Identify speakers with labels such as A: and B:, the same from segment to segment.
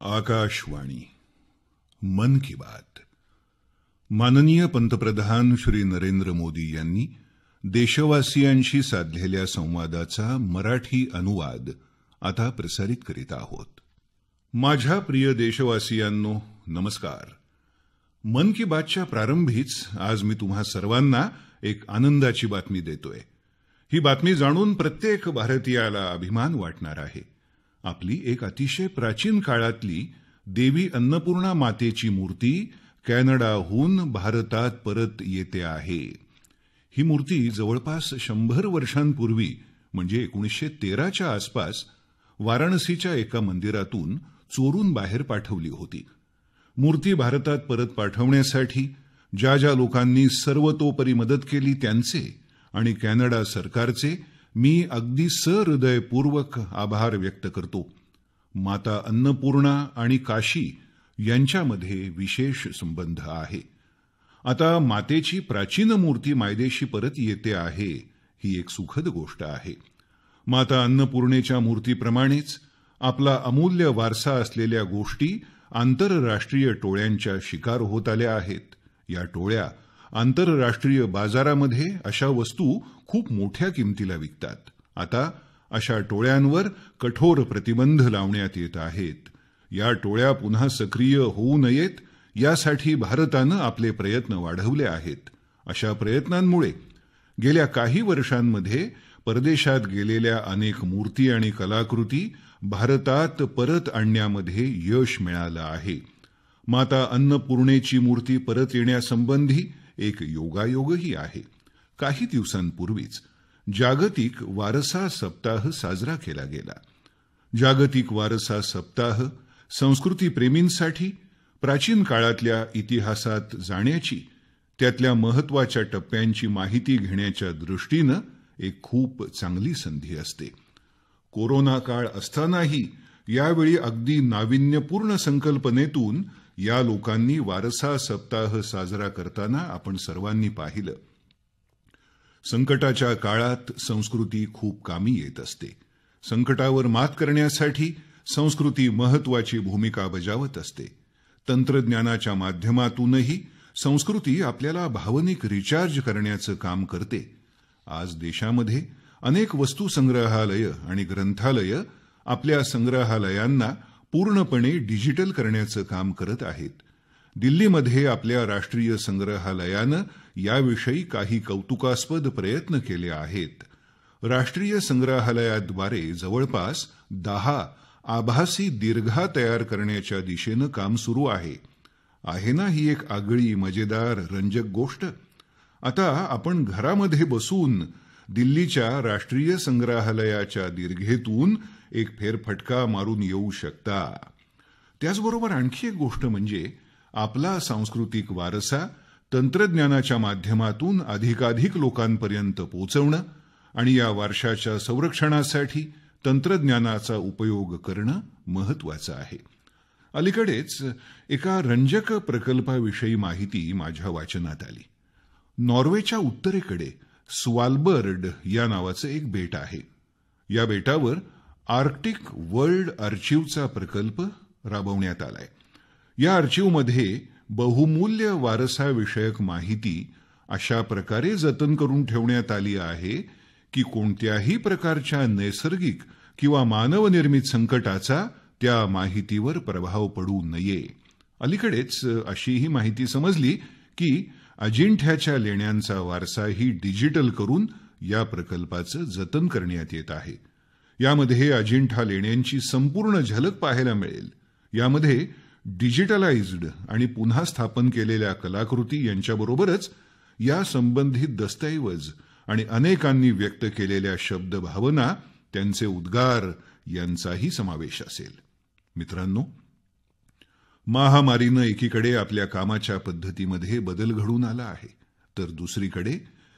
A: आकाशवाणी मन की बात। माननीय पंतप्रधान श्री नरेंद्र मोदी यांनी देशवासियांशी साधलेल्या संवादाचा मराठी अनुवाद आता प्रसारित करीत आहोत। माझ्या प्रिय देशवासियांनो, नमस्कार। मन की बातच्या प्रारंभीच आज मी तुम्हा सर्वांना एक आनंदाची बातमी देतोय। ही बातमी जाणून प्रत्येक भारतीयाला अभिमान वाटणार आहे। आपली एक अतिशय प्राचीन काळातली देवी अन्नपूर्णा मातेची मूर्ती कॅनडाहून भारतात परत येते आहे। ही मूर्ती जवळपास 100 वर्षांपूर्वी म्हणजे 1913 च्या आसपास वाराणसीच्या एका मंदिरातून चोरून बाहेर पाठवली होती। मूर्ती भारतात परत पाठवण्यासाठी ज्या ज्या लोकांनी सर्वतोपरी मदत केली त्यांचे आणि कॅनडा सरकारचे मी अगदी सहृदयपूर्वक आभार व्यक्त करतो। माता अन्नपूर्णा आणि काशी यांच्यामध्ये विशेष संबंध आहे। आता मातेची प्राचीन मूर्ती मायदेशी परत येते आहे, ही एक सुखद गोष्ट आहे। माता अन्नपूर्णेच्या मूर्तीप्रमाणेच आपला अमूल्य वारसा असलेल्या गोष्टी आंतरराष्ट्रीय टोळ्यांच्या शिकार होत आल्या आहेत। या टोळ्या आंतरराष्ट्रीय बाजारामध्ये अशा वस्तू खूप मोठ्या किमतीला विकतात। आता अशा टोळ्यांवर कठोर प्रतिबंध लावण्यात येत आहेत। या टोळ्या पुन्हा सक्रिय होऊ नयेत यासाठी भारताने आपले प्रयत्न वाढवले आहेत। अशा प्रयत्नांमुळे गेल्या काही वर्षांमध्ये परदेशात गेलेल्या अनेक मूर्ती आणि कलाकृती भारतात परत आणण्यामध्ये यश मिळाले आहे। माता अन्नपूर्णेची मूर्ती परत येण्यासंबंधी एक योगायोगही आहे। काही दिवसांपूर्वीच जागतिक वारसा सप्ताह साजरा केला गेला। जागतिक वारसा सप्ताह संस्कृती प्रेमींसाठी प्राचीन काळातल्या इतिहासात जाण्याची, त्यातल्या महत्त्वाच्या टप्प्यांची माहिती घेण्याच्या दृष्टीने एक खूप चांगली संधी असते। कोरोना काळ असतानाही यावेळी अगदी नाविन्यपूर्ण संकल्पनेतून या लोकांनी वारसा सप्ताह साजरा करताना आपण सर्वांनी पाहिलं। संकटाच्या काळात संस्कृती खूप कामी येत असते। संकटावर मात करण्यासाठी संस्कृती महत्त्वाची भूमिका बजावत असते। तंत्रज्ञानाच्या माध्यमातूनही संस्कृती आपल्याला भावनिक रिचार्ज करण्याचे काम करते। आज देशामध्ये अनेक वस्तू संग्रहालये आणि ग्रंथालये आपल्या संग्रहालयांना पूर्णपणे डिजिटल करण्याचे काम करत आहेत। दिल्लीमध्ये आपल्या राष्ट्रीय संग्रहालयाने याविषयी काही कौतुकास्पद प्रयत्न केले आहेत। राष्ट्रीय संग्रहालयाद्वारे जवळपास 10 आभासी दीर्घा तयार करण्याच्या दिशेने काम सुरू आहे। आहे ना ही एक आगळी, मजेदार, रंजक गोष्ट? आता आपण घरामध्ये बसून दिल्लीच्या राष्ट्रीय संग्रहालयाच्या दीर्घेतून एक फेरफटका मारून येऊ शकता। त्याचबरोबर आणखी एक गोष्ट म्हणजे आपला सांस्कृतिक वारसा तंत्रज्ञानाच्या माध्यमातून अधिकाधिक लोकांपर्यंत पोहोचवणे आणि या वारशाच्या संरक्षणासाठी तंत्रज्ञानाचा उपयोग करणे महत्त्वाचे आहे। अलीकडेच एका रंजक प्रकल्पाविषयी माहिती माझ्या वाचनात आली। नॉर्वेच्या उत्तरेकडे स्वालबर्ड या नावाचे एक बेट आहे। या बेटावर आर्क्टिक वर्ल्ड आर्चिव्हचा प्रकल्प राबवण्यात आलाय। या आर्चिव्हमध्ये बहुमूल्य वारसाविषयक माहिती अशा प्रकारे जतन करून ठेवण्यात आली आहे की कोणत्याही प्रकारच्या नैसर्गिक किंवा मानवनिर्मित संकटाचा त्या माहितीवर प्रभाव पडू नये। अलीकडेच अशीही माहिती समजली की अजिंठ्याच्या लेण्यांचा वारसाही डिजिटल करून या प्रकल्पाचे जतन करण्यात येत आहे। यामध्ये अजिंठा लेण्यांची संपूर्ण झलक पाहायला मिळेल। यामध्ये डिजिटलाइज्ड आणि पुन्हा स्थापन केलेल्या कलाकृती यांच्याबरोबरच या संबंधित दस्तऐवज आणि अनेकांनी व्यक्त केलेल्या शब्द भावना, त्यांचे उद्गार यांचाही समावेश असेल। मित्रांनो, महामारीने एकीकडे आपल्या कामाच्या पद्धतीमध्ये बदल घडून आला आहे, तर दुसरीकडे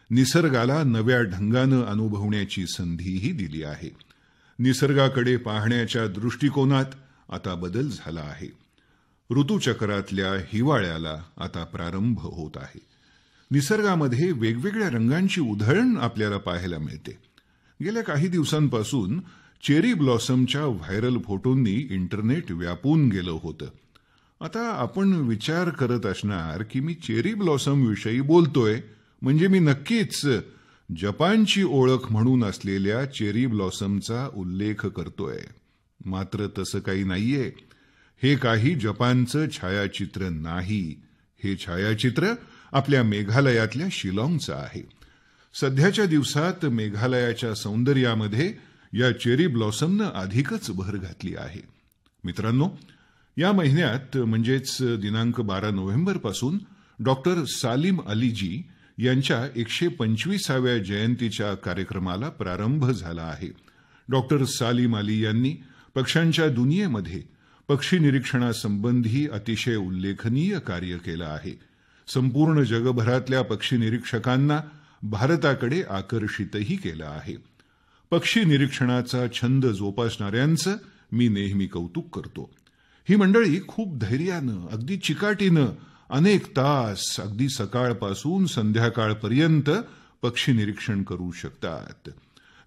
A: निसर्गाला नव्या ढंगाने अनुभवण्याची संधीही दिली आहे। निसर्गाकडे पाहण्याच्या दृष्टिकोनात आता बदल झाला आहे। ऋतुचक्रातल्या हिवाळ्याला आता प्रारंभ होत आहे। निसर्गामध्ये वेगवेगळ्या रंगांची उधळण आपल्याला पाहायला मिळते। गेल्या काही दिवसांपासून चेरी ब्लॉसमच्या व्हायरल फोटोंनी इंटरनेट व्यापून गेलं होतं. आता आपण विचार करत असणार की मी चेरी ब्लॉसम विषयी बोलतोय म्हणजे मी नक्कीच जपानची ओळख म्हणून असलेल्या चेरी ब्लॉसमचा उल्लेख करतोय. मात्र तसं काही नाहीये. हे काही जपानचं छायाचित्र नाही. हे छायाचित्र आपल्या मेघालयातल्या शिलाँगचं आहे. सध्याच्या दिवसात मेघालयाच्या सौंदर्यामध्ये या चेरी ब्लॉसमनं अधिकच भर घातली आहे. मित्रांनो, या महिन्यात म्हणजेच दिनांक 12 नोव्हेंबरपासून डॉक्टर सालीम अलीजी यांच्या 125व्या जयंतीच्या कार्यक्रमाला प्रारंभ झाला आहे. डॉक्टर सालीम अली यांनी पक्ष्यांच्या दुनियेमध्ये पक्षी निरीक्षणासंबंधी अतिशय उल्लेखनीय कार्य केलं आहे. संपूर्ण जगभरातल्या पक्षी निरीक्षकांना भारताकडे आकर्षितही केलं आहे. पक्षी निरीक्षणाचा छंद जोपासणाऱ्यांचं मी नेहमी कौतुक करतो. ही मंडळी खूप धैर्यानं, अगदी चिकाटीनं अनेक तास, अगदी सकाळपासून संध्याकाळपर्यंत पक्षी निरीक्षण करू शकतात.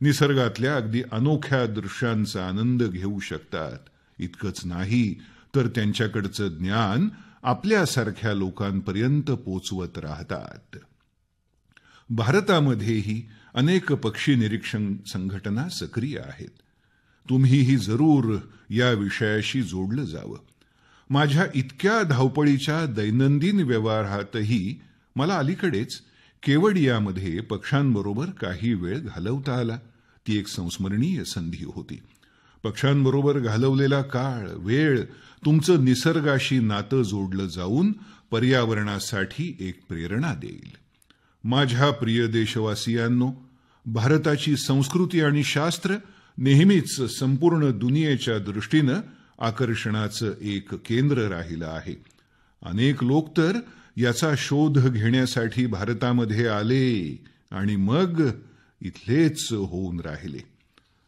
A: निसर्गातल्या अगदी अनोख्या दृश्यांचा आनंद घेऊ शकतात. इतकंच नाही तर त्यांच्याकडचं ज्ञान आपल्यासारख्या लोकांपर्यंत पोचवत राहतात. भारतामध्येही अनेक पक्षी निरीक्षण संघटना सक्रिय आहेत. तुम्हीही जरूर या विषयाशी जोडलं जावं. माझ्या इतक्या धावपळीच्या दैनंदिन व्यवहारातही मला अलीकडेच केवडियामध्ये पक्ष्यांबरोबर काही वेळ घालवता आला. ती एक संस्मरणीय संधी होती. पक्ष्यांबरोबर घालवलेला काळ, वेळ तुमचं निसर्गाशी नातं जोडलं जाऊन पर्यावरणासाठी एक प्रेरणा देईल. माझ्या प्रिय देशवासियांनो, भारताची संस्कृती आणि शास्त्र नेहमीच संपूर्ण दुनियेच्या दृष्टीनं आकर्षणाचं एक केंद्र राहिलं आहे. अनेक लोक तर याचा शोध घेण्यासाठी भारतामध्ये आले आणि मग इथलेच होऊन राहिले.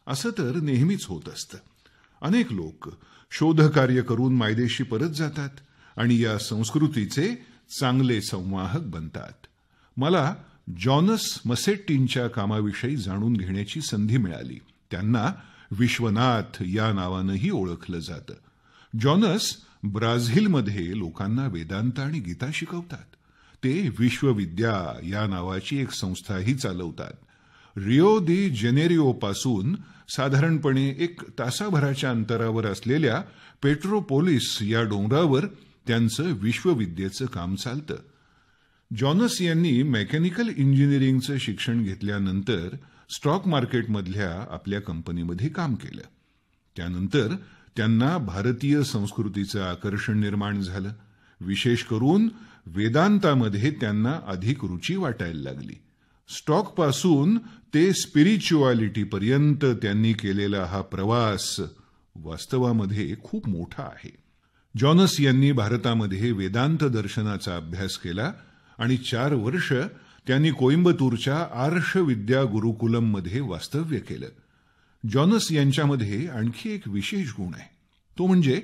A: असं तर नेहमीच होत असतं. अनेक लोक शोधकार्य करून मायदेशी परत जातात आणि या संस्कृतीचे चांगले संवाहक बनतात. मला जॉनस मसेट्टींच्या कामाविषयी जाणून घेण्याची संधी मिळाली. त्यांना विश्वनाथ या नावानंही ओळखलं जातं. जॉनस ब्राझीलमध्ये लोकांना वेदांत आणि गीता शिकवतात. ते विश्वविद्या या नावाची एक संस्थाही चालवतात. रिओ दी जेनेरिओपासून साधारणपणे 1 तासाभराच्या अंतरावर असलेल्या पेट्रोपोलिस या डोंगरावर त्यांचं विश्वविद्येचं काम चालतं. जॉनस यांनी मेकॅनिकल इंजिनिअरिंगचं शिक्षण घेतल्यानंतर स्टॉक मार्केटमधल्या आपल्या कंपनीमध्ये काम केलं. त्यानंतर त्यांना भारतीय संस्कृतीचं आकर्षण निर्माण झालं. विशेष करून वेदांतामध्ये त्यांना अधिक रुची वाटायला लागली. स्टॉकपासून ते स्पिरिच्युअलिटीपर्यंत त्यांनी केलेला हा प्रवास वास्तवामध्ये खूप मोठा आहे. जॉनस यांनी भारतामध्ये वेदांत दर्शनाचा अभ्यास केला आणि 4 वर्ष त्यांनी कोइंबतूरच्या आर्ष विद्या गुरुकुलममध्ये वास्तव्य केलं. जॉनस यांच्यामध्ये आणखी एक विशेष गुण आहे. तो म्हणजे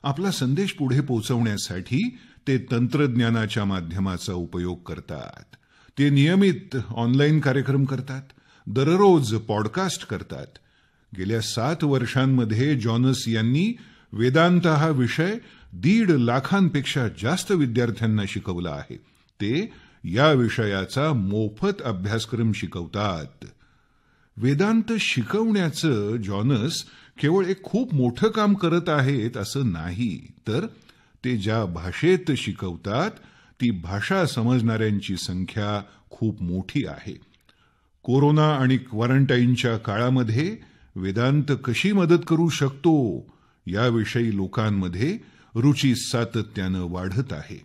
A: आपला संदेश पुढे पोहोचवण्यासाठी ते तंत्रज्ञानाच्या माध्यमाचा उपयोग करतात. ते नियमित ऑनलाईन कार्यक्रम करतात. दररोज पॉडकास्ट करतात. गेल्या 7 वर्षांमध्ये जॉनस यांनी वेदांत हा विषय 1.5 लाखांपेक्षा जास्त विद्यार्थ्यांना शिकवला आहे. ते या विषयाचा मोफत अभ्यासक्रम शिकवतात. वेदांत शिकवण्याचं जॉनस केवळ एक खूप मोठं काम करत आहेत असं नाही, तर ते ज्या भाषेत शिकवतात ती भाषा समजणाऱ्यांची संख्या खूप मोठी आहे. कोरोना आणि क्वारंटाईनच्या काळामध्ये वेदांत कशी मदत करू शकतो याविषयी लोकांमध्ये रुची सातत्यानं वाढत आहे.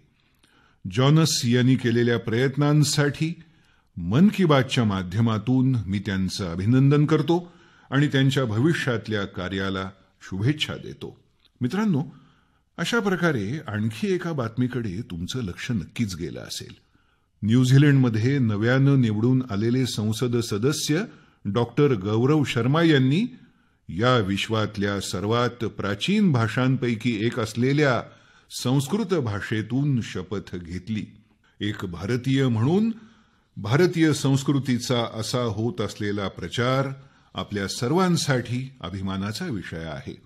A: जॉनस यांनी केलेल्या प्रयत्नांसाठी मन की बातच्या माध्यमातून मी त्यांचं अभिनंदन करतो आणि त्यांच्या भविष्यातल्या कार्याला शुभेच्छा देतो. मित्रांनो, अशा प्रकारे आणखी एका बातमीकडे तुमचं लक्ष नक्कीच गेलं असेल. न्यूझीलंडमध्ये नव्यानं निवडून आलेले संसद सदस्य डॉक्टर गौरव शर्मा यांनी या विश्वातल्या सर्वात प्राचीन भाषांपैकी एक असलेल्या संस्कृत भाषेतून शपथ घेतली. एक भारतीय म्हणून भारतीय संस्कृतीचा असा होत असलेला प्रचार आपल्या सर्वांसाठी अभिमानाचा विषय आहे.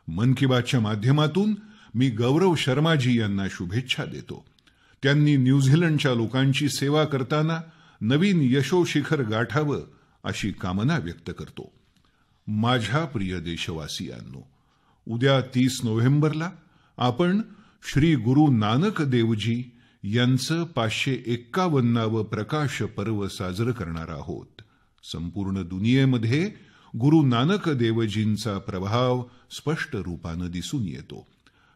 A: मन की बातच्या माध्यमातून मी गौरव शर्माजी यांना शुभेच्छा देतो. त्यांनी न्यूझीलंडच्या लोकांची सेवा करताना नवीन यशोशिखर गाठावं अशी कामना व्यक्त करतो. माझ्या प्रिय देशवासियांनो, उद्या 30 नोव्हेंबरला आपण श्री गुरु नानक देवजी यांचं 551वे प्रकाश पर्व साजरं करणार आहोत. संपूर्ण दुनियेमध्ये गुरु नानक देवजींचा प्रभाव स्पष्ट रूपाने दिसून येतो.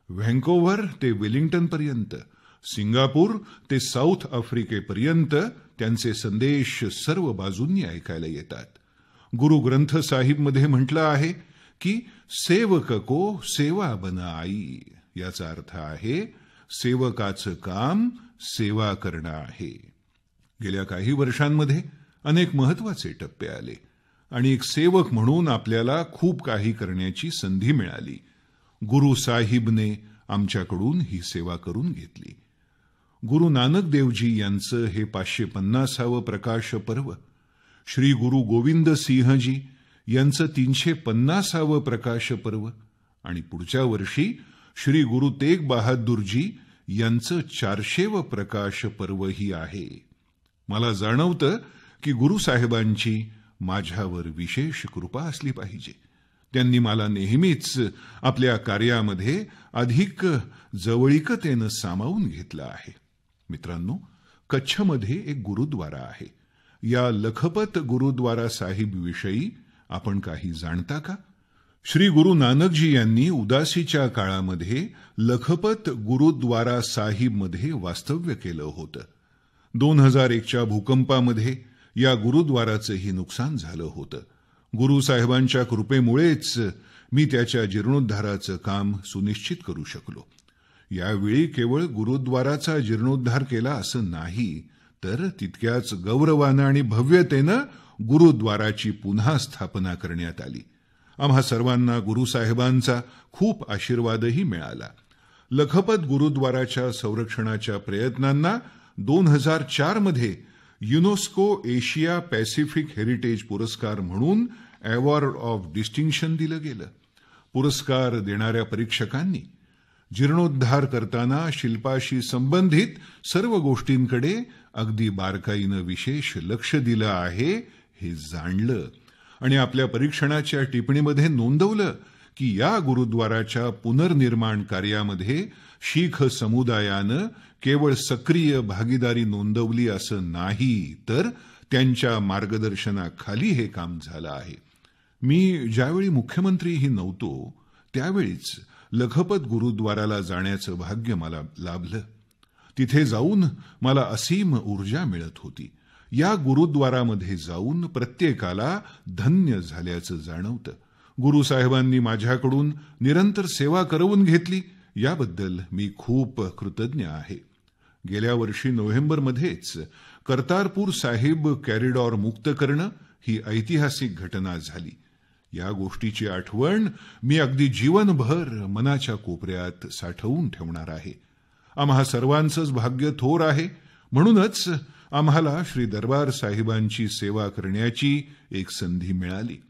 A: व्हँकोव्हर ते वेलिंग्टन पर्यंत, सिंगापूर ते साऊथ आफ्रिकेपर्यंत त्यांचे संदेश सर्व बाजूंनी ऐकायला येतात. गुरु ग्रंथ साहिब मध्ये म्हटलं आहे की सेवक को सेवा बना आई. याचा अर्थ आहे सेवकाचं काम सेवा करणं आहे. गेल्या काही वर्षांमध्ये अनेक महत्त्वाचे टप्पे आले आणि एक सेवक म्हणून आपल्याला खूप काही करण्याची संधी मिळाली. गुरु साहिबने आमच्याकडून ही सेवा करून घेतली. गुरु नानक देवजी यांचं हे 550वे प्रकाश पर्व, श्री गुरु गोविंद सिंहजी यांचं 350वे प्रकाश पर्व आणि पुढच्या वर्षी श्री गुरु तेग बहादूरजी यांचं 400वे प्रकाश पर्वही आहे. मला जाणवतं की गुरु साहेबांची माझ्यावर विशेष कृपा असली पाहिजे. त्यांनी मला नेहमीच आपल्या कार्यामध्ये अधिक जवळीकतेने सामावून घेतलं आहे. मित्रांनो, कच्छमध्ये एक गुरुद्वारा आहे. या लखपत गुरुद्वारा साहिब विषयी आपण काही जाणता का? श्री गुरु नानकजी यांनी उदासीच्या काळामध्ये लखपत गुरुद्वारा साहिब मध्ये वास्तव्य केलं होतं. 2001च्या भूकंपामध्ये या गुरुद्वाराचंही नुकसान झालं होतं. गुरु साहेबांच्या कृपेमुळेच मी त्याच्या जीर्णोद्धाराचं काम सुनिश्चित करू शकलो. यावेळी केवळ गुरुद्वाराचा जीर्णोद्धार केला असं नाही, तर तितक्याच गौरवानं आणि भव्यतेनं गुरुद्वाराची पुन्हा स्थापना करण्यात आली. आम्हा सर्वांना गुरु साहेबांचा खूप आशीर्वादही मिळाला. लखपत गुरुद्वाराच्या संरक्षणाच्या प्रयत्नांना 2004 मध्ये युनेस्को एशिया पॅसिफिक हेरिटेज पुरस्कार म्हणून अवॉर्ड ऑफ डिस्टिंक्शन दिलं गेलं. पुरस्कार देणाऱ्या परीक्षकांनी जीर्णोद्धार करताना शिल्पाशी संबंधित सर्व गोष्टींकडे अगदी बारकाईनं विशेष लक्ष दिलं आहे हे जाणलं आणि आपल्या परीक्षणाच्या टिप्पणीमध्ये नोंदवलं की या गुरुद्वाराच्या पुनर्निर्माण कार्यामध्ये शीख समुदायानं केवळ सक्रिय भागीदारी नोंदवली असं नाही, तर त्यांच्या मार्गदर्शनाखाली हे काम झालं आहे. मी ज्यावेळी मुख्यमंत्रीही नव्हतो त्यावेळीच लखपत गुरुद्वाराला जाण्याचं भाग्य मला लाभलं. तिथे जाऊन मला असीम ऊर्जा मिळत होती. या गुरुद्वारामध्ये जाऊन प्रत्येकाला धन्य झाल्याचं जाणवतं. गुरु साहेबांनी माझ्याकडून निरंतर सेवा करवून घेतली, याबद्दल मी खूप कृतज्ञ आहे. गेल्या वर्षी नोव्हेंबरमध्येच करतारपूर साहिब कॉरिडॉर मुक्त करणं ही ऐतिहासिक घटना झाली. या गोष्टीची आठवण मी अगदी जीवनभर मनाच्या कोपऱ्यात साठवून ठेवणार आहे. आम्हा सर्वांचंच भाग्य थोर आहे, म्हणूनच आम्हाला श्री दरबार साहिबांची सेवा करण्याची एक संधी मिळाली.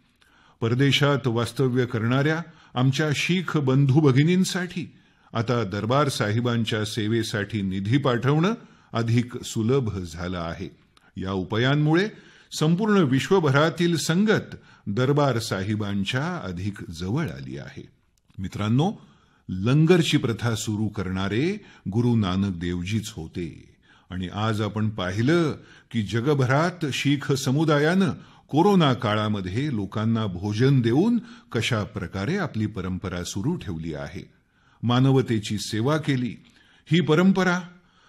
A: परदेशात वास्तव्य करणाऱ्या आमच्या शीख बंधू भगिनींसाठी आता दरबार साहिबांच्या सेवेसाठी निधी पाठवणं अधिक सुलभ झालं आहे. या उपायांमुळे संपूर्ण विश्वभरातील संगत दरबार साहिबांच्या अधिक जवळ आली आहे. मित्रांनो, लंगरची प्रथा सुरू करणारे गुरु नानक देवजीच होते आणि आज आपण पाहिलं की जगभरात शीख समुदायानं कोरोना काळामध्ये लोकांना भोजन देऊन कशा प्रकारे आपली परंपरा सुरू ठेवली आहे. मानवतेची सेवा केली. ही परंपरा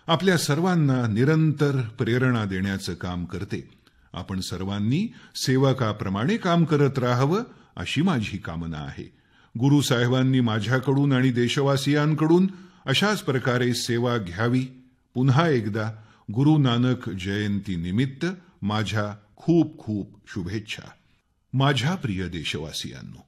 A: आपल्या सर्वांना निरंतर प्रेरणा देण्याचं काम करते. आपण सर्वांनी सेवकाप्रमाणे काम करत राहावं अशी माझी कामना आहे. गुरु साहेबांनी माझ्याकडून आणि देशवासियांकडून अशाच प्रकारे सेवा घ्यावी. पुन्हा एकदा गुरु नानक जयंती निमित्त माझ्या खूप खूप शुभेच्छा. माझ्या प्रिय देशवासियांनो,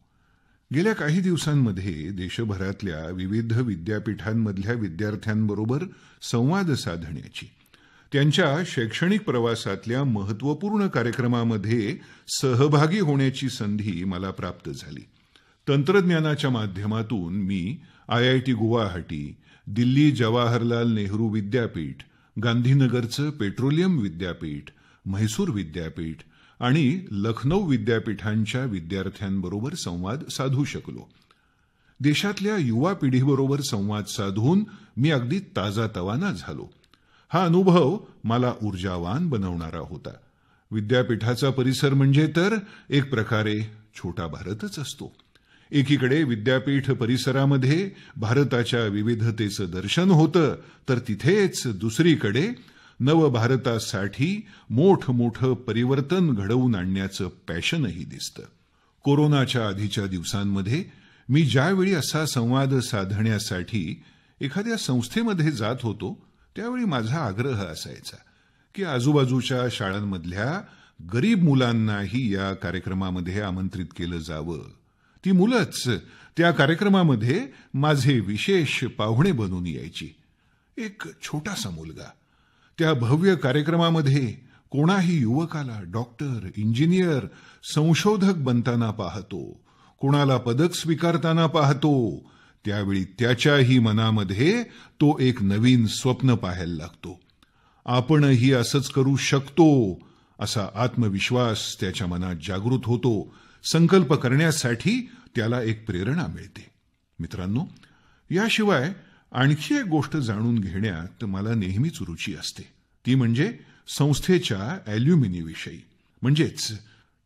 A: गेल्या काही दिवसांमध्ये देशभरातल्या विविध विद्यापीठांमधल्या विद्यार्थ्यांबरोबर संवाद साधण्याची, त्यांच्या शैक्षणिक प्रवासातल्या महत्त्वपूर्ण कार्यक्रमामध्ये सहभागी होण्याची संधी मला प्राप्त झाली. तंत्रज्ञानाच्या माध्यमातून मी IIT गुवाहाटी, दिल्ली जवाहरलाल नेहरू विद्यापीठ, गांधीनगरचं पेट्रोलियम विद्यापीठ, म्हैसूर विद्यापीठ आणि लखनौ विद्यापीठांच्या विद्यार्थ्यांबरोबर संवाद साधू शकलो. देशातल्या युवा पिढीबरोबर संवाद साधून मी अगदी ताजातवाना झालो. हा अनुभव मला ऊर्जावान बनवणारा होता. विद्यापीठाचा परिसर म्हणजे तर एक प्रकारे छोटा भारतच असतो. एकीकडे विद्यापीठ परिसरामध्ये भारताच्या विविधतेचं दर्शन होतं, तर तिथेच दुसरीकडे नवभारतासाठी मोठमोठं परिवर्तन घडवून आणण्याचं पॅशनही दिसतं. कोरोनाच्या आधीच्या दिवसांमध्ये मी ज्यावेळी असा संवाद साधण्यासाठी एखाद्या संस्थेमध्ये जात होतो, त्यावेळी माझा आग्रह असायचा की आजूबाजूच्या शाळांमधल्या गरीब मुलांनाही या कार्यक्रमामध्ये आमंत्रित केलं जावं. ती मुलंच त्या कार्यक्रमामध्ये माझे विशेष पाहुणे बनून यायची. एक छोटासा मुलगा त्या भव्य कार्यक्रमामध्ये कोणाही युवकाला डॉक्टर, इंजिनियर, संशोधक बनताना पाहतो, कोणाला पदक स्वीकारताना पाहतो, त्यावेळी त्याच्याही मनामध्ये तो एक नवीन स्वप्न पाहायला लागतो. आपणही असंच करू शकतो असा आत्मविश्वास त्याच्या मनात जागृत होतो. संकल्प करण्यासाठी त्याला एक प्रेरणा मिळते. मित्रांनो, याशिवाय आणखी एक गोष्ट जाणून घेण्यात मला नेहमीच रुची असते. ती म्हणजे संस्थेच्या ॲल्युमिनी विषयी. म्हणजेच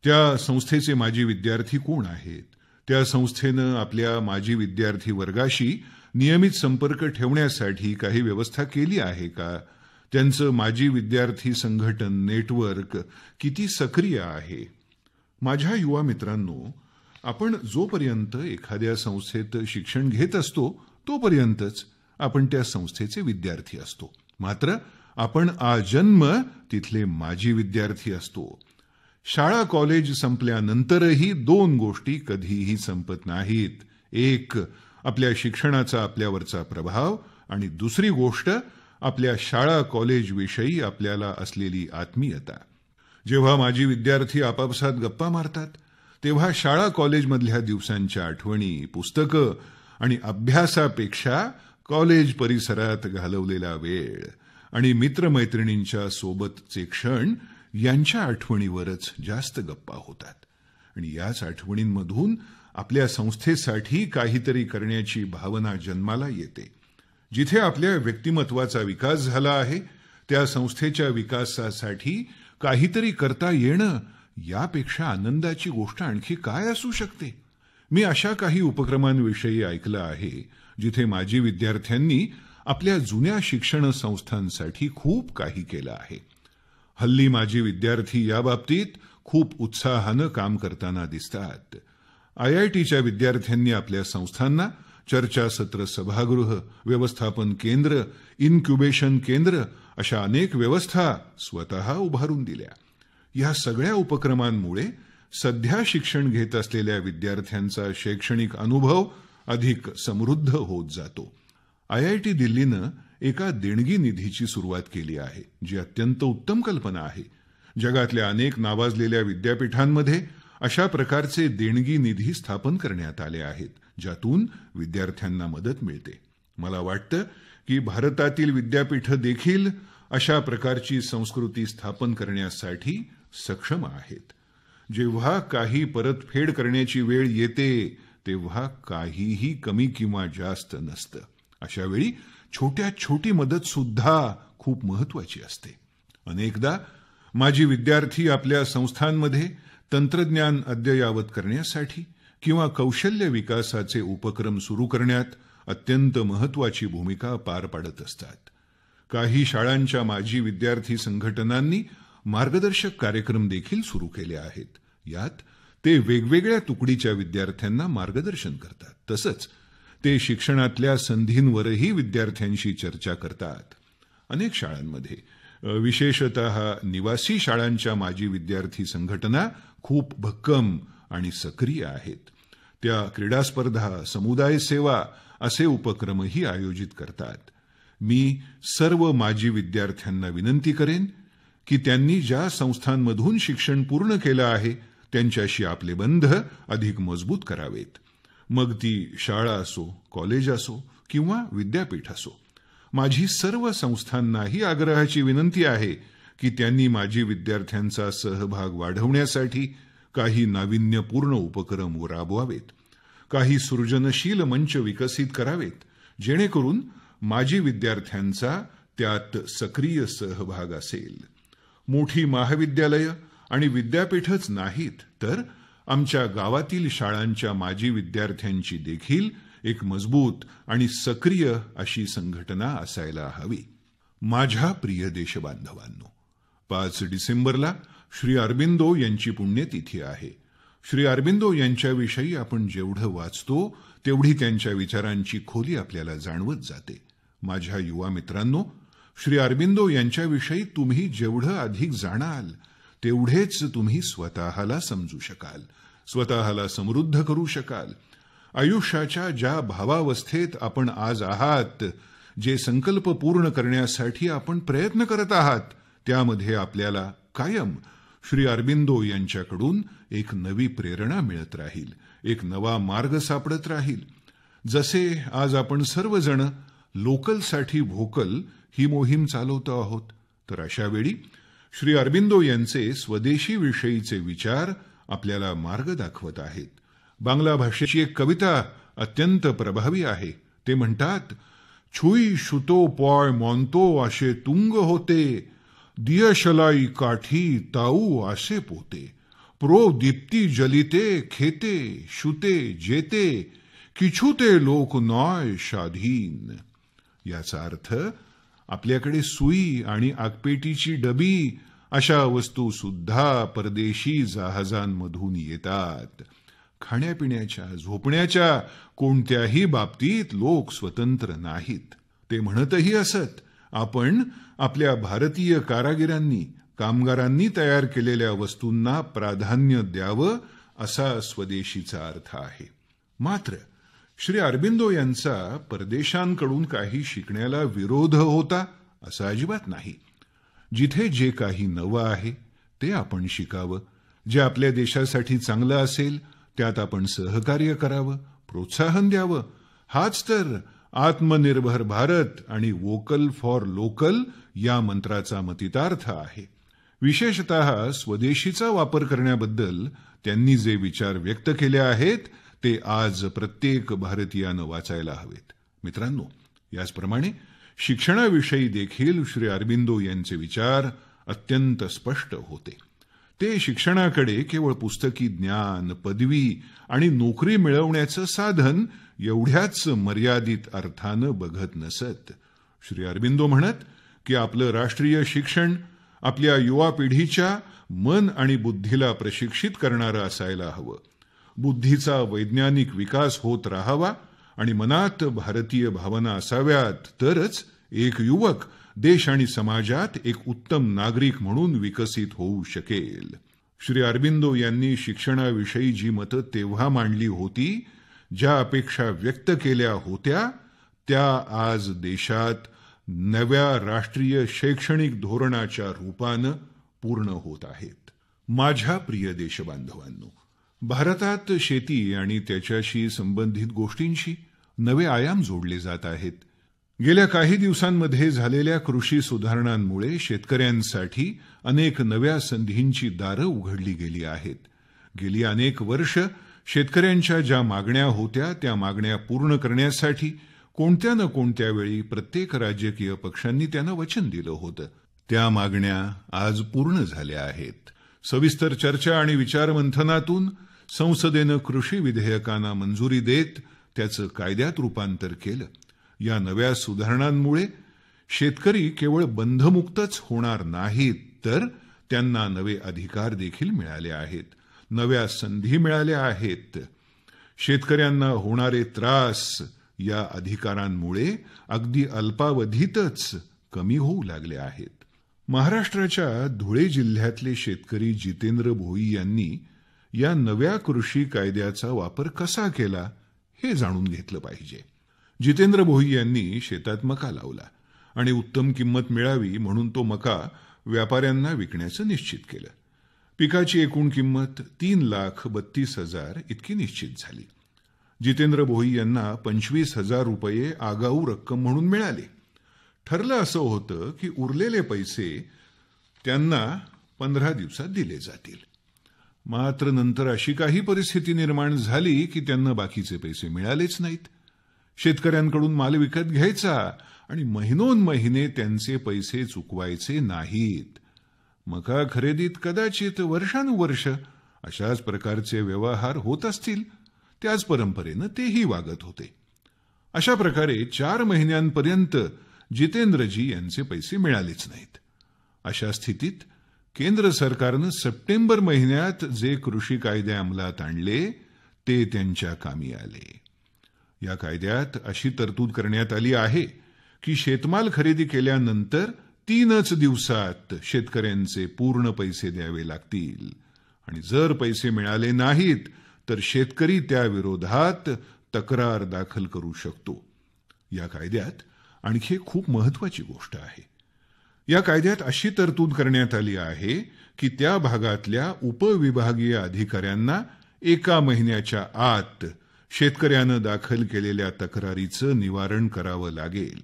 A: त्या संस्थेचे माजी विद्यार्थी कोण आहेत, त्या संस्थेनं आपल्या माजी विद्यार्थी वर्गाशी नियमित संपर्क ठेवण्यासाठी काही व्यवस्था केली आहे का, त्यांचं माजी विद्यार्थी संघटन नेटवर्क किती सक्रिय आहे. माझ्या युवा मित्रांनो, आपण जोपर्यंत एखाद्या संस्थेत शिक्षण घेत असतो तोपर्यंतच आपण त्या संस्थेचे विद्यार्थी असतो. मात्र आपण आजन्म तिथले माजी विद्यार्थी असतो. शाळा कॉलेज संपल्यानंतरही दोन गोष्टी कधीही संपत नाहीत. एक, आपल्या शिक्षणाचा आपल्यावरचा प्रभाव, आणि दुसरी गोष्ट आपल्या शाळा कॉलेज विषयी आपल्याला असलेली आत्मीयता. जेव्हा माजी विद्यार्थी आपापसात गप्पा मारतात, तेव्हा शाळा कॉलेजमधल्या दिवसांच्या आठवणी, पुस्तकं आणि अभ्यासापेक्षा कॉलेज परिसरात घालवलेला वेळ आणि मित्रमैत्रिणींच्या सोबतचे क्षण यांच्या आठवणीवरच जास्त गप्पा होतात. आणि याच आठवणींमधून आपल्या संस्थेसाठी काहीतरी करण्याची भावना जन्माला येते. जिथे आपल्या व्यक्तिमत्वाचा विकास झाला आहे, त्या संस्थेच्या विकासासाठी काहीतरी करता येणं यापेक्षा आनंदाची गोष्ट आणखी काय असू शकते. मी अशा काही उपक्रमांविषयी ऐकलं आहे जिथे माजी विद्यार्थ्यांनी आपल्या जुन्या शिक्षण संस्थांसाठी खूप काही केलं आहे. हल्ली माजी विद्यार्थी याबाबतीत खूप उत्साहानं काम करताना दिसतात. IITच्या विद्यार्थ्यांनी आपल्या संस्थांना चर्चासत्र सभागृह, व्यवस्थापन केंद्र, इन्क्युबेशन केंद्र अशा अनेक व्यवस्था स्वतः उभारून दिल्या. या सगळ्या उपक्रमांमुळे सध्या शिक्षण घेत असलेल्या विद्यार्थ्यांचा शैक्षणिक अनुभव अधिक समृद्ध होत जातो. IIT दिल्लीनं एका देणगी निधीची सुरुवात केली आहे, जी अत्यंत उत्तम कल्पना आहे. जगातल्या अनेक नावाजलेल्या विद्यापीठांमध्ये अशा प्रकारचे देणगी निधी स्थापन करण्यात आले आहेत, ज्यातून विद्यार्थ्यांना मदत मिळते. मला वाटतं की भारतातील विद्यापीठं देखील अशा प्रकारची संस्कृती स्थापन करण्यासाठी सक्षम आहेत. जेव्हा काही परतफेड करण्याची वेळ येते, तेव्हा काहीही कमी किंवा जास्त नसतं. अशा वेळी छोट्यात छोटी मदत सुद्धा खूप महत्त्वाची असते. अनेकदा माजी विद्यार्थी आपल्या संस्थांमध्ये तंत्रज्ञान अद्ययावत करण्यासाठी किंवा कौशल्य विकासाचे उपक्रम सुरू करण्यात अत्यंत महत्त्वाची भूमिका पार पाडत असतात. काही शाळांच्या माजी विद्यार्थी संघटनांनी मार्गदर्शक कार्यक्रम देखील सुरू केले आहेत. यात ते वेगवेगळ्या तुकडीच्या विद्यार्थ्यांना मार्गदर्शन करतात. तसंच ते शिक्षणातल्या संधींवरही विद्यार्थ्यांशी चर्चा करतात. अनेक शाळांमध्ये, विशेषतः निवासी शाळांच्या माजी विद्यार्थी संघटना खूप भक्कम आणि सक्रिय आहेत. त्या क्रीडा स्पर्धा, समुदाय सेवा असे उपक्रमही आयोजित करतात. मी सर्व माजी विद्यार्थ्यांना विनंती करेन की त्यांनी ज्या संस्थांमधून शिक्षण पूर्ण केलं आहे त्यांच्याशी आपले बंध अधिक मजबूत करावेत. मग ती शाळा असो, कॉलेज असो किंवा विद्यापीठ असो. माझी सर्व संस्थांनाही आग्रहाची विनंती आहे की त्यांनी माजी विद्यार्थ्यांचा सहभाग वाढवण्यासाठी काही नाविन्यपूर्ण उपक्रम राबवावेत, काही सृजनशील मंच विकसित करावेत, जेणेकरून माजी विद्यार्थ्यांचा त्यात सक्रिय सहभाग असेल. मोठी महाविद्यालये आणि विद्यापीठच नाहीत तर आमच्या गावातील शाळांच्या माजी विद्यार्थ्यांची देखील एक मजबूत आणि सक्रिय अशी संघटना असायला हवी. माझ्या प्रिय देशबांधवांनो, 5 डिसेंबरला श्री अरबिंदो यांची पुण्यतिथी आहे. श्री अरबिंदो यांच्याविषयी आपण जेवढं वाचतो तेवढी त्यांच्या विचारांची खोली आपल्याला जाणवत जाते. माझ्या युवा मित्रांनो, श्री अरबिंदो यांच्याविषयी तुम्ही जेवढं अधिक जाणाल तेवढेच तुम्ही स्वतःला समजू शकाल, स्वतःला समृद्ध करू शकाल. आयुष्याच्या ज्या भावावस्थेत आपण आज आहात, जे संकल्प पूर्ण करण्यासाठी आपण प्रयत्न करत आहात, त्यामध्ये आपल्याला कायम श्री अरबिंदो यांच्याकडून एक नवी प्रेरणा मिळत राहील, एक नवा मार्ग सापडत राहील. जसे आज आपण सर्वजण लोकलसाठी व्होकल ही मोहीम चालवतो आहोत, तर अशा वेळी श्री अरबिंदो यांचे स्वदेशी विषयीचे विचार आपल्याला मार्ग दाखवत आहेत. बांगला भाषेची एक कविता अत्यंत प्रभावी आहे. ते म्हणतात, छुई शुतो पॉय मॉन्तो आशे तुंग होते, दियशलाई काठी ताऊ आसे पोते, प्रो दीप्ती जलिते खेते शुते जेते, किछुते लोक नॉय शाधीन. याचा अर्थ आपल्याकडे सुई आणि आगपेटीची डबी अशा वस्तू सुद्धा परदेशी जहाजांमधून येतात. खाण्यापिण्याच्या, झोपण्याच्या कोणत्याही बाबतीत लोक स्वतंत्र नाहीत. ते म्हणतही असत, आपण आपल्या भारतीय कारागिरांनी, कामगारांनी तयार केलेल्या वस्तूंना प्राधान्य द्यावं, असा स्वदेशीचा अर्थ आहे. मात्र श्री अरबिंदो यांचा परदेशांकडून काही शिकण्याला विरोध होता असं अजिबात नाही. जिथे जे काही नवं आहे ते आपण शिकावं, जे आपल्या देशासाठी चांगलं असेल त्यात आपण सहकार्य करावं, प्रोत्साहन द्यावं. हाच तर आत्मनिर्भर भारत आणि वोकल फॉर लोकल या मंत्राचा मतितार्थ आहे. विशेषतः स्वदेशीचा वापर करण्याबद्दल त्यांनी जे विचार व्यक्त केले आहेत ते आज प्रत्येक भारतीयानं वाचायला हवेत. मित्रांनो, याचप्रमाणे शिक्षणाविषयी देखील श्री अरबिंदो यांचे विचार अत्यंत स्पष्ट होते. ते शिक्षणाकडे केवळ पुस्तकी ज्ञान, पदवी आणि नोकरी मिळवण्याचं साधन एवढ्याच मर्यादित अर्थानं बघत नसत. श्री अरबिंदो म्हणत की आपलं राष्ट्रीय शिक्षण आपल्या युवा पिढीच्या मन आणि बुद्धीला प्रशिक्षित करणारं असायला हवं. बुद्धीचा वैज्ञानिक विकास होत राहावा आणि मनात भारतीय भावना असाव्यात, तरच एक युवक देश आणि समाजात एक उत्तम नागरिक म्हणून विकसित होऊ शकेल. श्री अरबिंदो यांनी शिक्षणाविषयी जी मतं तेव्हा मांडली होती, ज्या अपेक्षा व्यक्त केल्या होत्या, त्या आज देशात नव्या राष्ट्रीय शैक्षणिक धोरणाच्या रूपानं पूर्ण होत आहेत. माझ्या प्रिय देशबांधवांनो, भारतात शेती आणि त्याच्याशी संबंधित गोष्टींशी नवे आयाम जोडले जात आहेत. गेल्या काही दिवसांमध्ये झालेल्या कृषी सुधारणांमुळे शेतकऱ्यांसाठी अनेक नव्या संधींची दारं उघडली गेली आहेत. गेली अनेक वर्ष शेतकऱ्यांच्या ज्या मागण्या होत्या त्या मागण्या पूर्ण करण्यासाठी कोणत्या न कोणत्या वेळी प्रत्येक राजकीय पक्षांनी त्यांना वचन दिलं होतं. त्या मागण्या आज पूर्ण झाल्या आहेत. सविस्तर चर्चा आणि विचारमंथनातून संसदेनं कृषी विधेयकांना मंजुरी देत त्याचं कायद्यात रूपांतर केलं. या नव्या सुधारणांमुळे शेतकरी केवळ बंधमुक्तच होणार नाहीत, तर त्यांना नवे अधिकार देखील मिळाले आहेत, नव्या संधी मिळाल्या आहेत. शेतकऱ्यांना होणारे त्रास या अधिकारांमुळे अगदी अल्पावधीतच कमी होऊ लागले आहेत. महाराष्ट्राच्या धुळे जिल्ह्यातले शेतकरी जितेंद्र भोई यांनी या नव्या कृषी कायद्याचा वापर कसा केला हे जाणून घेतलं पाहिजे. जितेंद्र भोई यांनी शेतात मका लावला. आणि उत्तम किंमत मिळावी म्हणून तो मका व्यापाऱ्यांना विकण्याचं निश्चित केलं. पिकाची एकूण किंमत 3,32,000 इतकी निश्चित झाली. जितेंद्र भोई यांना 25,000 रुपये आगाऊ रक्कम म्हणून मिळाले. ठरलं असं होतं की उरलेले पैसे त्यांना 15 दिवसात दिले जातील. मात्र नंतर अशी काही परिस्थिती निर्माण झाली की त्यांना बाकीचे पैसे मिळालेच नाहीत. शेतकऱ्यांकडून माल विकत घ्यायचा आणि महिनोन्महिने त्यांचे पैसे चुकवायचे नाहीत. मका खरेदीत कदाचित वर्षानुवर्ष अशाच प्रकारचे व्यवहार होत असतील. त्याच परंपरेनं तेही वागत होते. अशा प्रकारे 4 महिन्यांपर्यंत जितेंद्रजी यांचे पैसे मिळालेच नाहीत. अशा स्थितीत केंद्र सरकारनं सप्टेंबर महिन्यात जे कृषी कायदे अंमलात आणले ते त्यांच्या कामी आले. या कायद्यात अशी तरतूद करण्यात आली आहे की शेतमाल खरेदी केल्यानंतर 3च दिवसात शेतकऱ्यांचे पूर्ण पैसे द्यावे लागतील आणि जर पैसे मिळाले नाहीत तर शेतकरी त्याविरोधात तक्रार दाखल करू शकतो. या कायद्यात आणखी एक खूप महत्त्वाची गोष्ट आहे. या कायद्यात अशी तरतूद करण्यात आली आहे की त्या भागातल्या उपविभागीय अधिकाऱ्यांना 1 महिन्याच्या आत शेतकऱ्यानं दाखल केलेल्या तक्रारीचं निवारण करावं लागेल.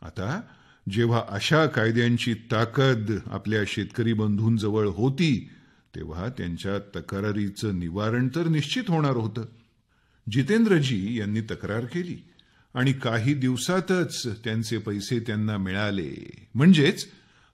A: आता जेव्हा अशा कायद्यांची ताकद आपल्या शेतकरी बंधूंजवळ होती तेव्हा त्यांच्या तक्रारीचं निवारण तर निश्चित होणार होतं. जितेंद्रजी यांनी तक्रार केली आणि काही दिवसातच त्यांचे पैसे त्यांना मिळाले. म्हणजेच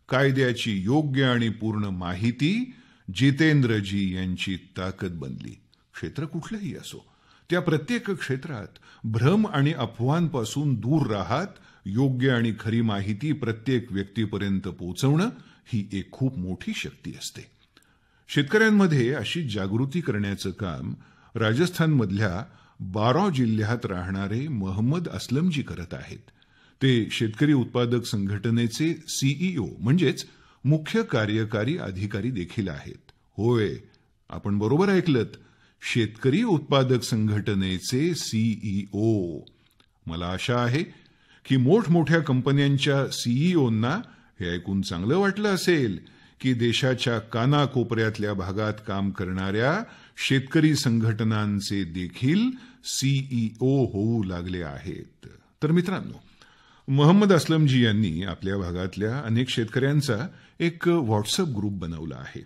A: कायद्याची योग्य आणि पूर्ण माहिती जितेंद्रजी यांची ताकद बनली. क्षेत्र कुठलंही असो, त्या प्रत्येक क्षेत्रात भ्रम आणि अफवांपासून दूर राहत योग्य आणि खरी माहिती प्रत्येक व्यक्तीपर्यंत पोहोचवणं ही एक खूप मोठी शक्ती असते. शेतकऱ्यांमध्ये अशी जागृती करण्याचं काम राजस्थानमधल्या 12 जिल्ह्यात राहणारे मोहम्मद असलमजी करत आहेत. ते शेतकरी उत्पादक संघटनेचे सीईओ म्हणजेच मुख्य कार्यकारी अधिकारी देखील आहेत. होय, आपण बरोबर ऐकलत, शेतकरी उत्पादक संघटनेचे सीईओ. मला आशा आहे की मोठमोठ्या कंपन्यांच्या सीईओंना हे ऐकून चांगलं वाटलं असेल की देशाच्या कानाकोपऱ्यातल्या भागात काम करणाऱ्या शेतकरी संघटनांचे देखील सीईओ होऊ लागले आहेत. तर मित्रांनो, मोहम्मद असलमजी यांनी आपल्या भागातल्या अनेक शेतकऱ्यांचा एक व्हॉट्सअप ग्रुप बनवला आहे.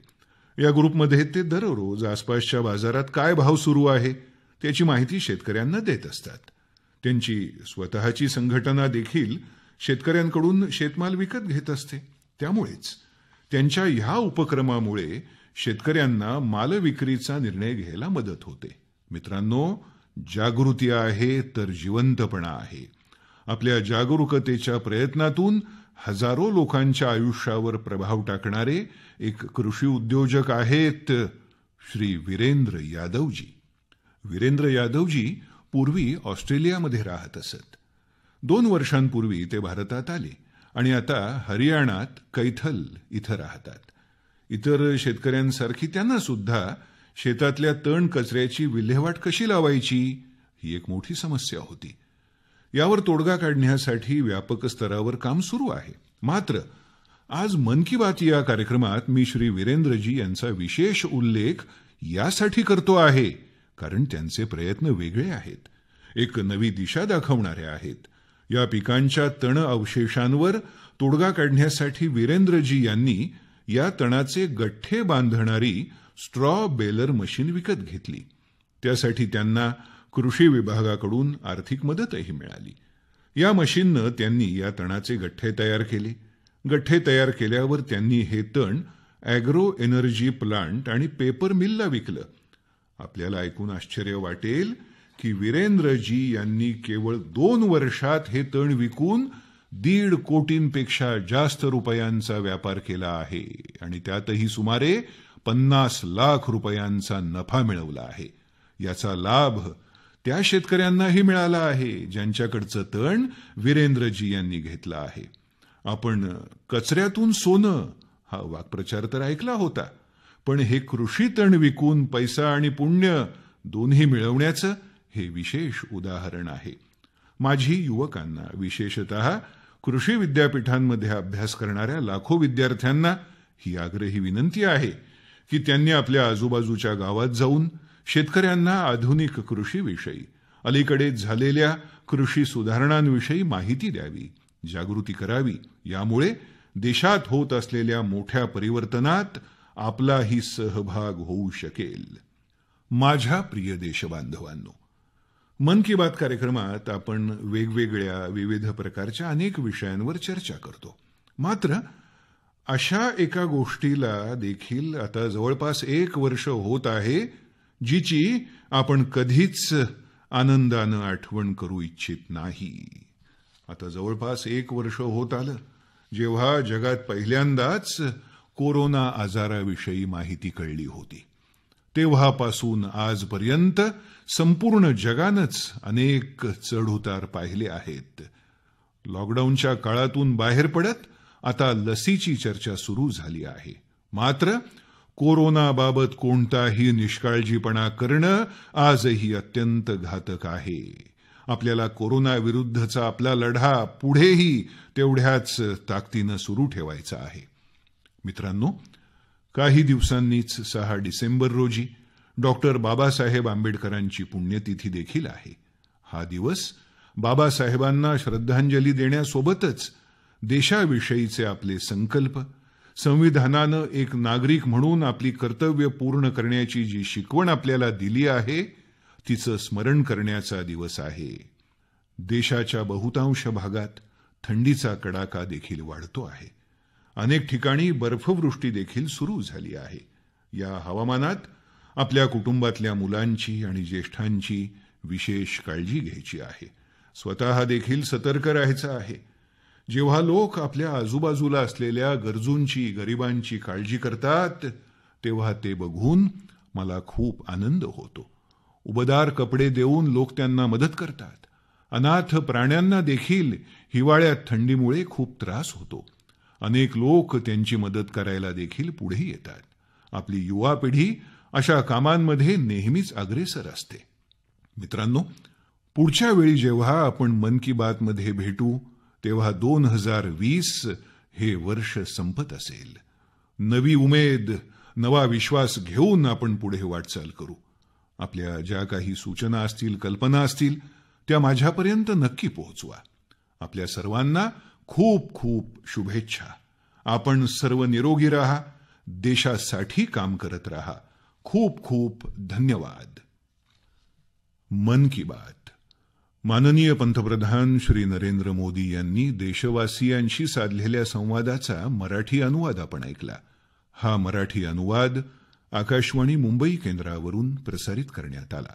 A: या ग्रुपमध्ये ते दररोज आसपासच्या बाजारात काय भाव सुरू आहे त्याची माहिती शेतकऱ्यांना देत असतात. त्यांची स्वतःची संघटना देखील शेतकऱ्यांकडून शेतमाल विकत घेत असते. त्यामुळेच त्यांच्या ह्या उपक्रमामुळे शेतकऱ्यांना मालविक्रीचा निर्णय घ्यायला मदत होते. मित्रांनो, जागृती आहे तर जिवंतपणा आहे. आपल्या जागरूकतेच्या प्रयत्नातून हजारो लोकांच्या आयुष्यावर प्रभाव टाकणारे एक कृषी उद्योजक आहेत श्री वीरेंद्र यादवजी. वीरेंद्र यादवजी पूर्वी ऑस्ट्रेलियामध्ये राहत असत. 2 वर्षांपूर्वी ते भारतात आले आणि आता हरियाणात कैथल इथं राहतात. इतर शेतकऱ्यांसारखी त्यांना सुद्धा शेतातल्या तण कचऱ्याची विल्हेवाट कशी लावायची ही एक मोठी समस्या होती. यावर तोडगा काढण्यासाठी व्यापक स्तरावर काम सुरू आहे. मात्र आज मन की बात या कार्यक्रमात मी श्री वीरेंद्रजी यांचा विशेष उल्लेख यासाठी करतो आहे कारण त्यांचे प्रयत्न वेगळे आहेत, एक नवी दिशा दाखवणारे आहेत. या पिकांच्या तण अवशेषांवर तोडगा काढण्यासाठी वीरेंद्रजी यांनी या तणाचे गठ्ठे बांधणारी स्ट्रॉ बेलर मशीन विकत घेतली. त्यासाठी त्यांना कृषी विभागाकडून आर्थिक मदतही मिळाली. या मशीननं त्यांनी या तणाचे गठ्ठे तयार केले. गठ्ठे तयार केल्यावर त्यांनी हे तण ॲग्रो एनर्जी प्लांट आणि पेपर मिलला विकलं. आपल्याला ऐकून आश्चर्य वाटेल की वीरेंद्रजी यांनी केवळ 2 वर्षात हे तण विकून 1.5 कोटींपेक्षा जास्त रुपयांचा व्यापार केला आहे आणि त्यातही सुमारे 50 लाख रुपयांचा नफा मिळवला आहे. याचा लाभ त्या शेतकऱ्यांनाही मिळाला आहे ज्यांच्याकडचं तण वीरेंद्रजी यांनी घेतलं आहे. आपण कचऱ्यातून सोनं हा वाक्प्रचार तर ऐकला होता, पण हे कृषी तण विकून पैसा आणि पुण्य दोन्ही मिळवण्याचं हे विशेष उदाहरण आहे. माझी युवकांना, विशेषतः कृषी विद्यापीठांमध्ये अभ्यास करणाऱ्या लाखो विद्यार्थ्यांना ही आग्रही विनंती आहे की त्यांनी आपल्या आजूबाजूच्या गावात जाऊन शेतकऱ्यांना आधुनिक कृषीविषयी, अलीकडेच झालेल्या कृषी सुधारणांविषयी माहिती द्यावी, जागृती करावी. यामुळे देशात होत असलेल्या मोठ्या परिवर्तनात आपलाही सहभाग होऊ शकेल. माझ्या प्रिय देशबांधवांनो, मन की बात कार्यक्रमात आपण वेगवेगळ्या विविध प्रकारच्या अनेक विषयांवर चर्चा करतो. मात्र अशा एका गोष्टीला देखील आता जवळपास 1 वर्ष होत आहे, जिची आपण कधीच आनंदाने आठवण करू इच्छित नाही. आता जवळपास 1 वर्ष होत आलं जेव्हा जगात पहिल्यांदाच कोरोना आजाराविषयी माहिती कळली होती. तेव्हापासून आजपर्यंत संपूर्ण जगानंच अनेक चढउतार पाहिले आहेत. लॉकडाऊनच्या काळातून बाहेर पडत आता लसीची चर्चा सुरू झाली आहे. मात्र कोरोनाबाबत कोणताही निष्काळजीपणा करणं आजही अत्यंत घातक आहे. आपल्याला कोरोना विरुद्धचा आपला लढा पुढेही तेवढ्याच ताकदीने सुरू ठेवायचा आहे. मित्रांनो, काही दिवसांनीच 6 डिसेंबर रोजी डॉक्टर बाबासाहेब आंबेडकरांची पुण्यतिथी देखील आहे. हा दिवस बाबासाहेबांना श्रद्धांजली देण्यासोबतच देशाविषयीचे आपले संकल्प, संविधानानं एक नागरिक म्हणून आपली कर्तव्य पूर्ण करण्याची जी शिकवण आपल्याला दिली आहे, तिचं स्मरण करण्याचा दिवस आहे. देशाच्या बहुतांश भागात थंडीचा कडाका देखील वाढतो आहे. अनेक ठिकाणी बर्फवृष्टी देखील सुरू झाली आहे. या हवामानात आपल्या कुटुंबातल्या मुलांची आणि ज्येष्ठांची विशेष काळजी घ्यायची आहे. स्वतः देखील सतर्क राहायचं आहे. जेव्हा लोक आपल्या आजूबाजूला असलेल्या गरजूंची, गरिबांची काळजी करतात, तेव्हा ते बघून मला खूप आनंद होतो. उबदार कपडे देऊन लोक त्यांना मदत करतात. अनाथ प्राण्यांना देखील हिवाळ्यात थंडीमुळे खूप त्रास होतो. अनेक लोक त्यांची मदत करायला देखील पुढे येतात. आपली युवा पिढी अशा कामांमध्ये नेहमीच अग्रेसर असते. मित्रांनो, पुढच्या वेळी जेव्हा आपण मन की बात मध्ये भेटू, तेव्हा 2020 हे वर्ष संपत असेल. नवी उमेद, नवा विश्वास घेऊन आपण पुढे वाटचाल करू. आपल्या ज्या काही सूचना असतील, कल्पना असतील, त्या माझ्यापर्यंत नक्की पोहोचवा. आपल्या सर्वांना खूप खूप शुभेच्छा. आपण सर्व निरोगी राहा, देशासाठी काम करत राहा. खूप खूप धन्यवाद. मन की बात. माननीय पंतप्रधान श्री नरेंद्र मोदी यांनी देशवासियांशी साधलेल्या संवादाचा मराठी अनुवाद आपण ऐकला. हा मराठी अनुवाद आकाशवाणी मुंबई केंद्रावरून प्रसारित करण्यात आला.